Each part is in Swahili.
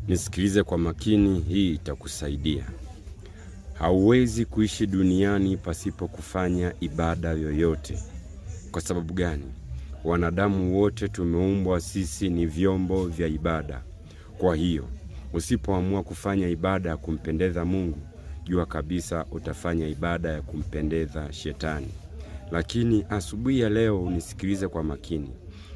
Nisikilize kwa makini, hii itakusaidia. Hauwezi kuishi duniani pasipo kufanya ibada yoyote. Kwa sababu gani? Wanadamu wote tumeumbwa, sisi ni vyombo vya ibada. Kwa hiyo, usipoamua kufanya ibada ya kumpendeza Mungu, jua kabisa utafanya ibada ya kumpendeza Shetani. Lakini asubuhi ya leo unisikilize kwa makini.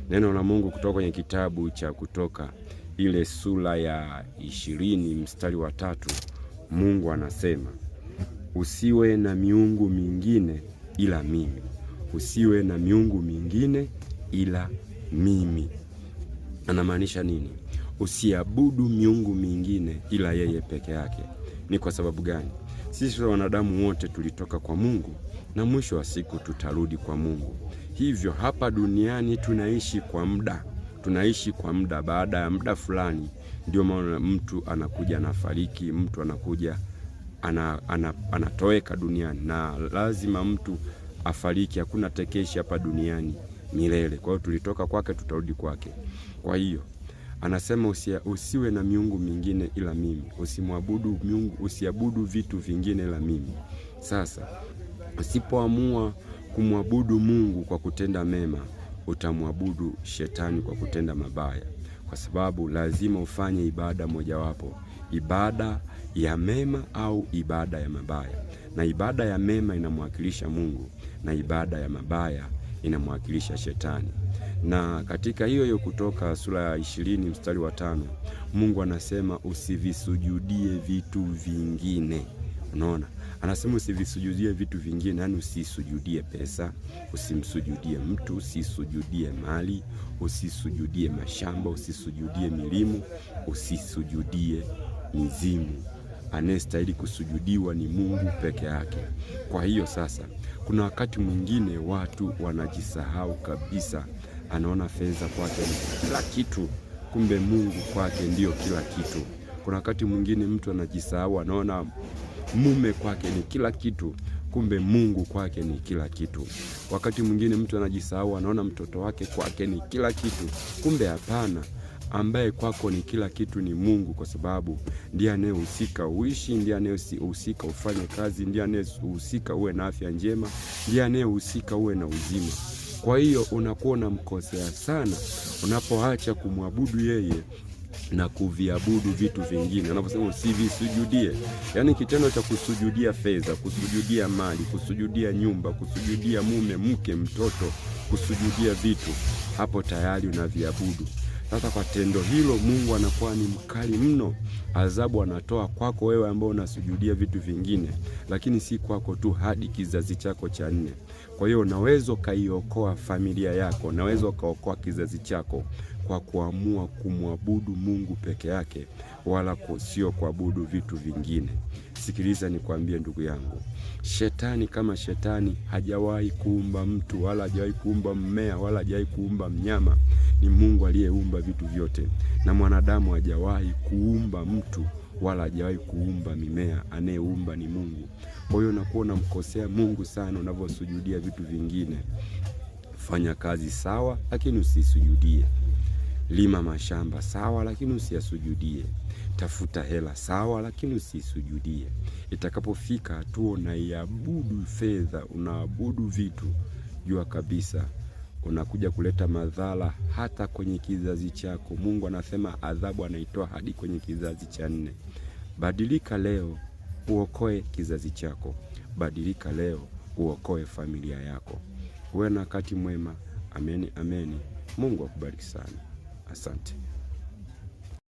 Neno la Mungu kutoka kwenye kitabu cha Kutoka ile sura ya 20 mstari wa 3, Mungu anasema, usiwe na miungu mingine ila mimi. Usiwe na miungu mingine ila mimi. Anamaanisha nini? Usiabudu miungu mingine ila yeye peke yake. Ni kwa sababu gani? Sisi wanadamu wote tulitoka kwa Mungu na mwisho wa siku tutarudi kwa Mungu. Hivyo hapa duniani tunaishi kwa muda. Tunaishi kwa muda, baada ya muda fulani ndio maana mtu anakuja anafariki, mtu anakuja anatoweka duniani, na lazima mtu afariki. Hakuna tekeshi hapa duniani milele. Kwa hiyo tulitoka kwake, tutarudi kwake. Kwa hiyo anasema usiwe na miungu mingine ila mimi. Usimwabudu miungu, usiabudu vitu vingine ila mimi. Sasa usipoamua kumwabudu Mungu kwa kutenda mema, utamwabudu Shetani kwa kutenda mabaya, kwa sababu lazima ufanye ibada mojawapo, ibada ya mema au ibada ya mabaya. Na ibada ya mema inamwakilisha Mungu na ibada ya mabaya inamwakilisha Shetani. Na katika hiyo Kutoka sura ya 20 mstari wa 5, Mungu anasema usivisujudie vitu vingine. Unaona? Anasema usivisujudie vitu vingine, yani usisujudie pesa, usimsujudie mtu, usisujudie mali, usisujudie mashamba, usisujudie milimu, usisujudie mizimu. Anayestahili kusujudiwa ni Mungu peke yake. Kwa hiyo sasa, kuna wakati mwingine watu wanajisahau kabisa. Anaona fedha kwake ni kila kitu, kumbe Mungu kwake ndio kila kitu. Kuna wakati mwingine mtu anajisahau, anaona mume kwake ni kila kitu, kumbe Mungu kwake ni kila kitu. Wakati mwingine mtu anajisahau, anaona mtoto wake kwake ni kila kitu, kumbe hapana. Ambaye kwako ni kila kitu ni Mungu, kwa sababu ndiye anayehusika uishi, ndiye anayehusika ufanye kazi, ndiye anayehusika uwe na afya njema, ndiye anayehusika uwe na uzima. Kwa hiyo unakuwa unamkosea sana unapoacha kumwabudu yeye na kuviabudu vitu vingine. Anaposema usivisujudie, yani kitendo cha kusujudia fedha, kusujudia mali, kusujudia nyumba, kusujudia mume, mke, mtoto, kusujudia vitu, hapo tayari unaviabudu. Sasa kwa tendo hilo Mungu anakuwa ni mkali mno. Adhabu anatoa kwako wewe ambao unasujudia vitu vingine, lakini si kwako tu, hadi kizazi chako cha 4. Kwa hiyo unaweza kaiokoa familia yako, unaweza ukaokoa kizazi chako kwa kuamua kumwabudu Mungu peke yake, wala sio kuabudu vitu vingine. Sikiliza nikwambie ndugu yangu, Shetani kama Shetani hajawahi kuumba mtu, wala hajawahi kuumba mmea, wala hajawahi kuumba mnyama. Ni Mungu aliyeumba vitu vyote, na mwanadamu hajawahi kuumba mtu, wala hajawahi kuumba mimea. Anayeumba ni Mungu. Kwa hiyo unakuwa unamkosea Mungu sana unavyosujudia vitu vingine. Fanya kazi sawa, lakini usisujudie. Lima mashamba sawa, lakini usiyasujudie. Tafuta hela sawa, lakini usisujudie. Itakapofika hatua unaiabudu fedha, unaabudu vitu, jua kabisa unakuja kuleta madhara hata kwenye kizazi chako. Mungu anasema adhabu anaitoa hadi kwenye kizazi cha 4. Badilika leo uokoe kizazi chako. Badilika leo uokoe familia yako. Uwe na wakati mwema. Ameni, ameni. Mungu akubariki sana. Asante.